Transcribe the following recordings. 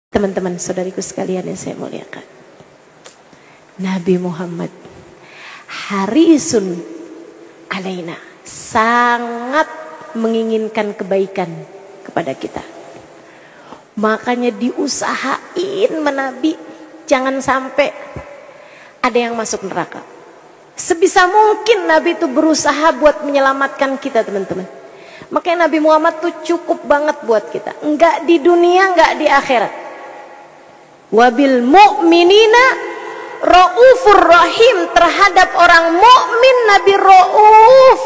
Teman-teman, saudariku sekalian yang saya muliakan, Nabi Muhammad harisun alaina, sangat menginginkan kebaikan kepada kita. Makanya diusahain menabi, jangan sampai ada yang masuk neraka. Sebisa mungkin Nabi itu berusaha buat menyelamatkan kita, teman-teman. Makanya Nabi Muhammad tuh cukup banget buat kita, enggak di dunia, enggak di akhirat. Wabil mu'minina raufur rahim, terhadap orang mukmin Nabi rauf.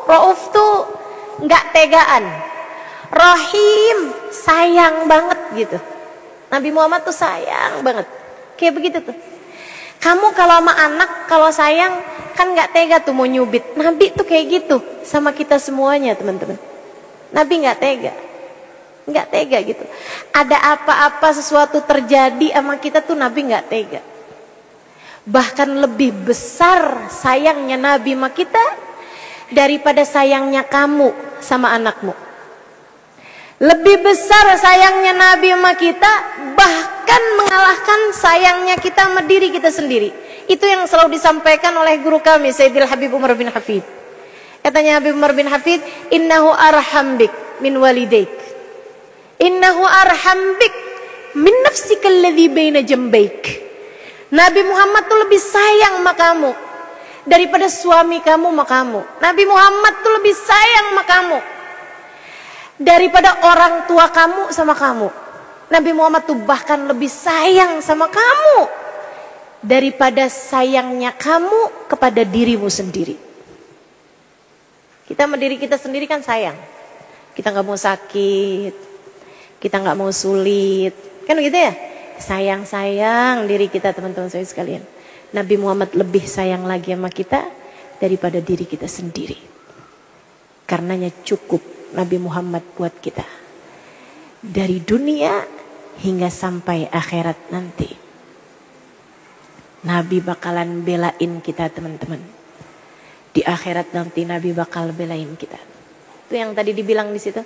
Rauf tuh enggak tegaan. Rahim, sayang banget gitu. Nabi Muhammad tuh sayang banget. Kayak begitu tuh. Kamu kalau sama anak, kalau sayang kan enggak tega tuh mau nyubit. Nabi tuh kayak gitu sama kita semuanya, teman-teman. Nabi enggak tega. Enggak tega gitu. Ada apa-apa sesuatu terjadi sama kita tuh Nabi enggak tega. Bahkan lebih besar sayangnya Nabi sama kita daripada sayangnya kamu sama anakmu. Lebih besar sayangnya Nabi sama kita, bahkan mengalahkan sayangnya kita sama diri kita sendiri. Itu yang selalu disampaikan oleh guru kami, Sayyidil Habib Umar bin Hafid. Katanya Habib Umar bin Hafid, innahu arham bik min walidaik. Innahu arham bik min nafsika alladhi baina jambaik. Nabi Muhammad tuh lebih sayang sama kamu daripada suami kamu sama kamu. Nabi Muhammad tuh lebih sayang sama kamu daripada orang tua kamu sama kamu. Nabi Muhammad tuh bahkan lebih sayang sama kamu daripada sayangnya kamu kepada dirimu sendiri. Kita sama diri kita sendiri kan sayang. Kita gak mau sakit, kita nggak mau sulit, kan begitu ya? Sayang-sayang diri kita, teman-teman saya sekalian. Nabi Muhammad lebih sayang lagi sama kita daripada diri kita sendiri. Karenanya cukup Nabi Muhammad buat kita dari dunia hingga sampai akhirat nanti. Nabi bakalan belain kita, teman-teman. Di akhirat nanti Nabi bakal belain kita. Itu yang tadi dibilang di situ.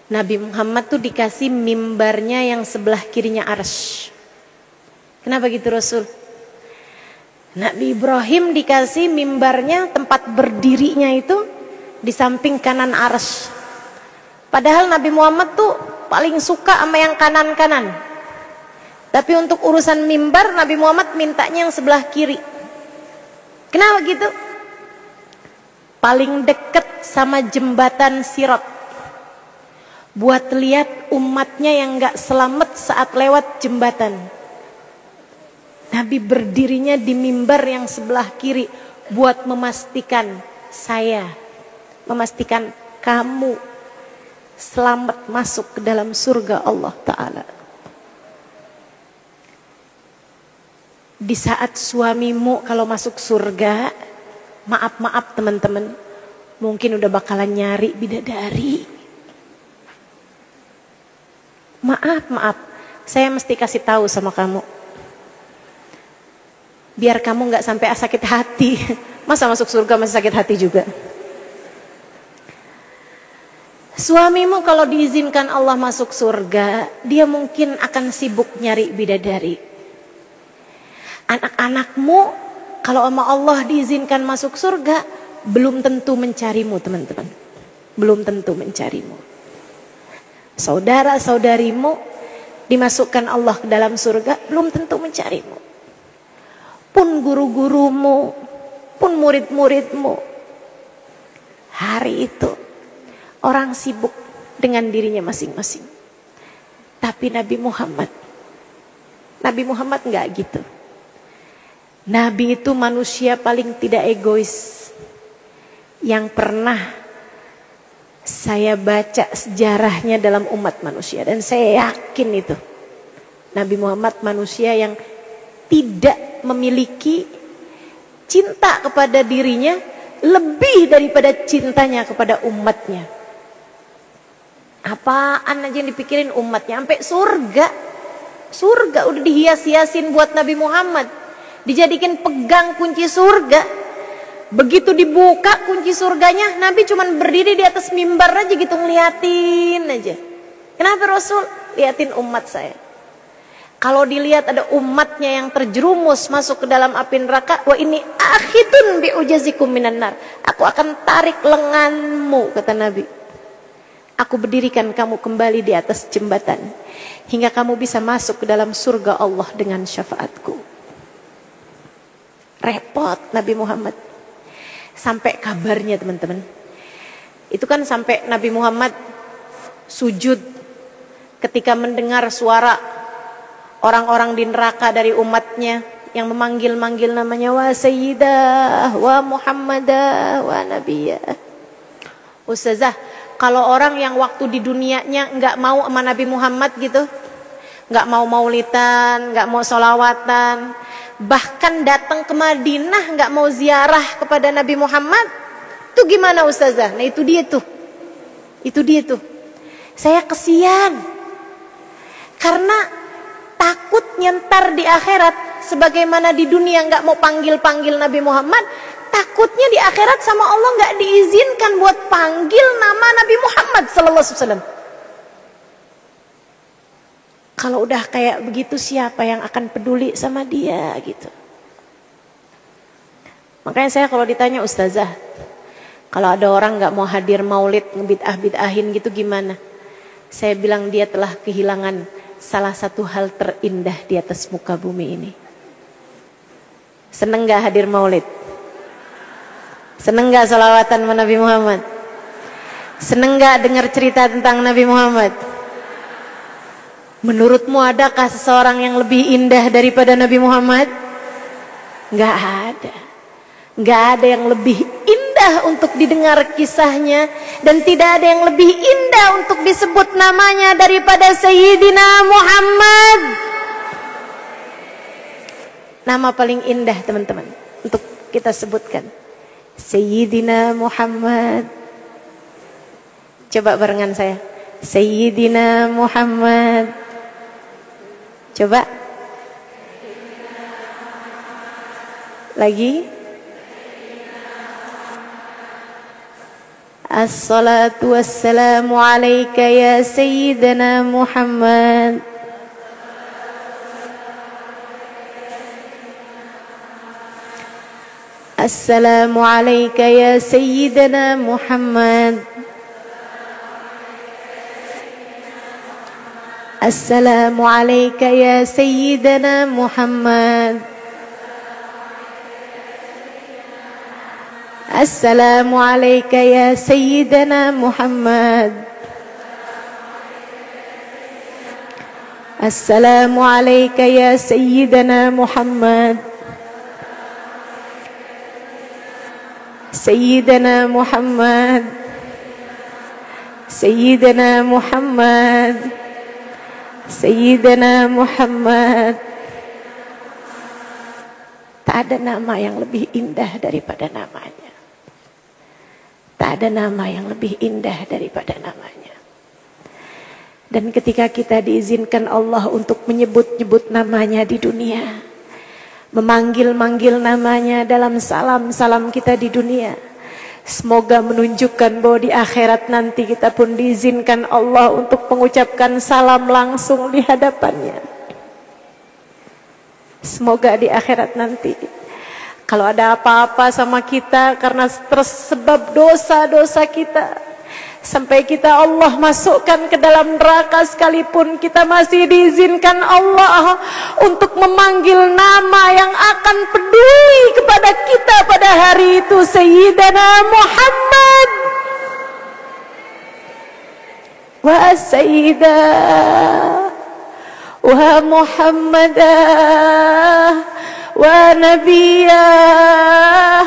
Nabi Muhammad tuh dikasih mimbarnya yang sebelah kirinya arsy. Kenapa gitu Rasul? Nabi Ibrahim dikasih mimbarnya, tempat berdirinya itu di samping kanan arsy. Padahal Nabi Muhammad tuh paling suka sama yang kanan-kanan. Tapi untuk urusan mimbar Nabi Muhammad mintanya yang sebelah kiri. Kenapa gitu? Paling deket sama jembatan Sirat. Buat lihat umatnya yang gak selamat saat lewat jembatan. Nabi berdirinya di mimbar yang sebelah kiri buat memastikan saya, memastikan kamu selamat masuk ke dalam surga Allah Ta'ala. Di saat suamimu kalau masuk surga, maaf teman-teman, mungkin udah bakalan nyari bidadari. Maaf, saya mesti kasih tahu sama kamu, biar kamu nggak sampai sakit hati. Masa masuk surga masih sakit hati juga? Suamimu kalau diizinkan Allah masuk surga, dia mungkin akan sibuk nyari bidadari. Anak-anakmu kalau sama Allah diizinkan masuk surga, belum tentu mencarimu, teman-teman. Belum tentu mencarimu. Saudara-saudarimu dimasukkan Allah ke dalam surga, belum tentu mencarimu. Pun guru-gurumu, pun murid-muridmu. Hari itu orang sibuk dengan dirinya masing-masing. Tapi Nabi Muhammad enggak gitu. Nabi itu manusia paling tidak egois yang pernah saya baca sejarahnya dalam umat manusia, dan saya yakin itu Nabi Muhammad manusia yang tidak memiliki cinta kepada dirinya lebih daripada cintanya kepada umatnya. Apaan aja yang dipikirin umatnya, sampai surga udah dihias-hiasin buat Nabi Muhammad, dijadikan pegang kunci surga. Begitu dibuka kunci surganya, Nabi cuman berdiri di atas mimbar aja gitu, ngeliatin aja. Kenapa Rasul? Liatin umat saya. Kalau dilihat ada umatnya yang terjerumus masuk ke dalam api neraka, wa ini akhidun bi ujazikum minan nar. Aku akan tarik lenganmu, kata Nabi. Aku berdirikan kamu kembali di atas jembatan hingga kamu bisa masuk ke dalam surga Allah dengan syafaatku. Repot Nabi Muhammad. Sampai kabarnya teman-teman. Itu kan sampai Nabi Muhammad sujud ketika mendengar suara orang-orang di neraka dari umatnya yang memanggil-manggil namanya, wa sayyidah, wa muhammadah, wa nabiyah. Ustazah, kalau orang yang waktu di dunianya nggak mau sama Nabi Muhammad gitu, nggak mau maulidan, nggak mau sholawatan, bahkan datang ke Madinah nggak mau ziarah kepada Nabi Muhammad, itu gimana Ustazah? Nah itu dia tuh. Saya kesian karena takut nyentar di akhirat sebagaimana di dunia nggak mau panggil-panggil Nabi Muhammad, takutnya di akhirat sama Allah nggak diizinkan buat panggil nama Nabi Muhammad sallallahu alaihi wasallam. Kalau udah kayak begitu siapa yang akan peduli sama dia gitu. Makanya saya kalau ditanya Ustazah, kalau ada orang nggak mau hadir maulid ngebid'ah-bid'ahin gitu gimana? Saya bilang dia telah kehilangan salah satu hal terindah di atas muka bumi ini. Seneng gak hadir maulid? Seneng gak salawatan sama Nabi Muhammad? Seneng gak dengar cerita tentang Nabi Muhammad? Menurutmu adakah seseorang yang lebih indah daripada Nabi Muhammad? Gak ada. Gak ada yang lebih indah untuk didengar kisahnya, dan tidak ada yang lebih indah untuk disebut namanya daripada Sayyidina Muhammad. Nama paling indah teman-teman untuk kita sebutkan, Sayyidina Muhammad. Coba barengan saya, Sayyidina Muhammad. Coba lagi. As-salatu wassalamu alaika ya Sayyidina Muhammad. Assalamu alaika ya Sayyidina Muhammad. Assalamu alaika ya Sayyidina Muhammad. Assalamu alaika ya Sayyidina Muhammad. Assalamu alaika ya Sayyidina Muhammad. Sayyidina Muhammad. Sayyidina Muhammad. Sayyidina Muhammad. Tak ada nama yang lebih indah daripada namanya. Tak ada nama yang lebih indah daripada namanya. Dan ketika kita diizinkan Allah untuk menyebut-nyebut namanya di dunia, memanggil-manggil namanya dalam salam-salam kita di dunia, semoga menunjukkan bahwa di akhirat nanti kita pun diizinkan Allah untuk mengucapkan salam langsung di hadapannya. Semoga di akhirat nanti, kalau ada apa-apa sama kita karena tersebab dosa-dosa kita, sampai kita Allah masukkan ke dalam neraka sekalipun, kita masih diizinkan Allah untuk memanggil nama yang akan peduli kepada kita pada hari itu, Sayyidina Muhammad. Wa Sayyidah wa Muhammadah wa Nabiyah.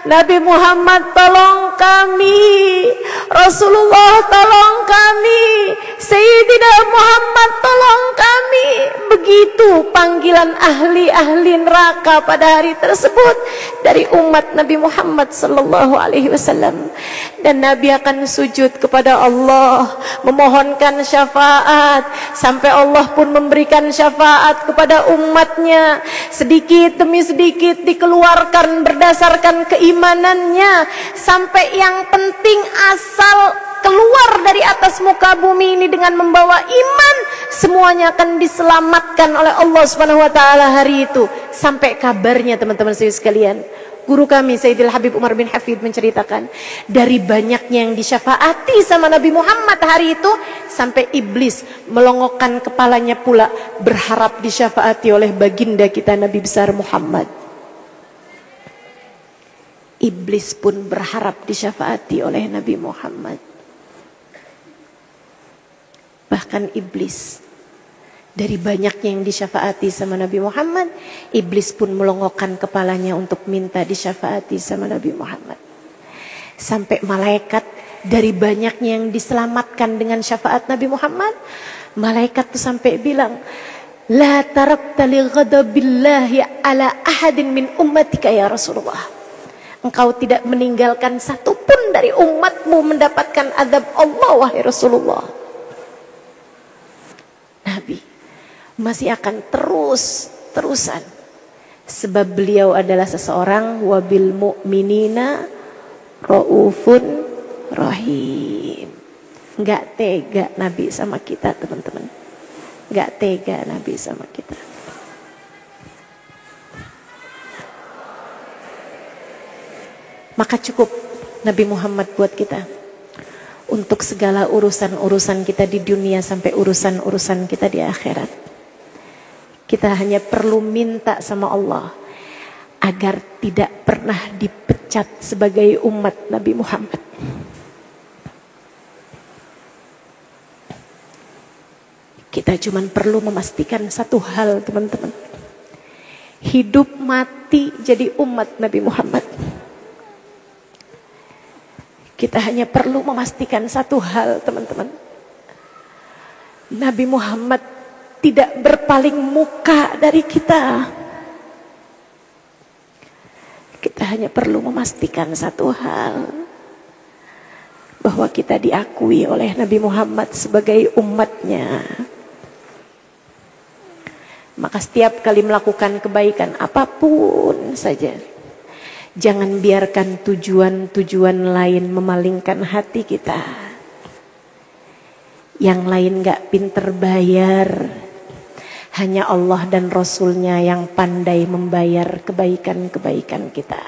Nabi Muhammad tolong kami, Rasulullah tolong kami, Sayyidina Muhammad tolong kami. Begitu panggilan ahli-ahli neraka pada hari tersebut dari umat Nabi Muhammad sallallahu alaihi wasallam. Dan Nabi akan sujud kepada Allah, memohonkan syafaat, sampai Allah pun memberikan syafaat kepada umatnya. Sedikit demi sedikit dikeluarkan berdasarkan keimanannya, sampai yang penting asal keluar dari atas muka bumi ini dengan membawa iman, semuanya akan diselamatkan oleh Allah Subhanahu wa taala hari itu. Sampai kabarnya teman-teman sekalian, guru kami Sayyidil Habib Umar bin Hafid menceritakan, dari banyaknya yang disyafaati sama Nabi Muhammad hari itu, sampai iblis melongokkan kepalanya pula berharap disyafaati oleh baginda kita Nabi besar Muhammad. Iblis pun berharap disyafaati oleh Nabi Muhammad. Bahkan iblis, dari banyaknya yang disyafaati sama Nabi Muhammad, iblis pun melongokkan kepalanya untuk minta disyafaati sama Nabi Muhammad. Sampai malaikat, dari banyaknya yang diselamatkan dengan syafaat Nabi Muhammad, malaikat tuh sampai bilang, la tarakta li ghadabillahi ala ahadin min ummatika ya Rasulullah. Engkau tidak meninggalkan satupun dari umatmu mendapatkan azab Allah wahai Rasulullah. Nabi masih akan terus-terusan, sebab beliau adalah seseorang wabil mu'minina raufun rahim. Enggak tega Nabi sama kita teman-teman. Enggak tega Nabi sama kita. Maka cukup Nabi Muhammad buat kita. Untuk segala urusan-urusan kita di dunia sampai urusan-urusan kita di akhirat. Kita hanya perlu minta sama Allah agar tidak pernah dipecat sebagai umat Nabi Muhammad. Kita cuma perlu memastikan satu hal teman-teman. Hidup mati jadi umat Nabi Muhammad. Kita hanya perlu memastikan satu hal teman-teman. Nabi Muhammad tidak berpaling muka dari kita. Kita hanya perlu memastikan satu hal. Bahwa kita diakui oleh Nabi Muhammad sebagai umatnya. Maka setiap kali melakukan kebaikan apapun saja, jangan biarkan tujuan-tujuan lain memalingkan hati kita. Yang lain gak pinter bayar. Hanya Allah dan Rasulnya yang pandai membayar kebaikan-kebaikan kita.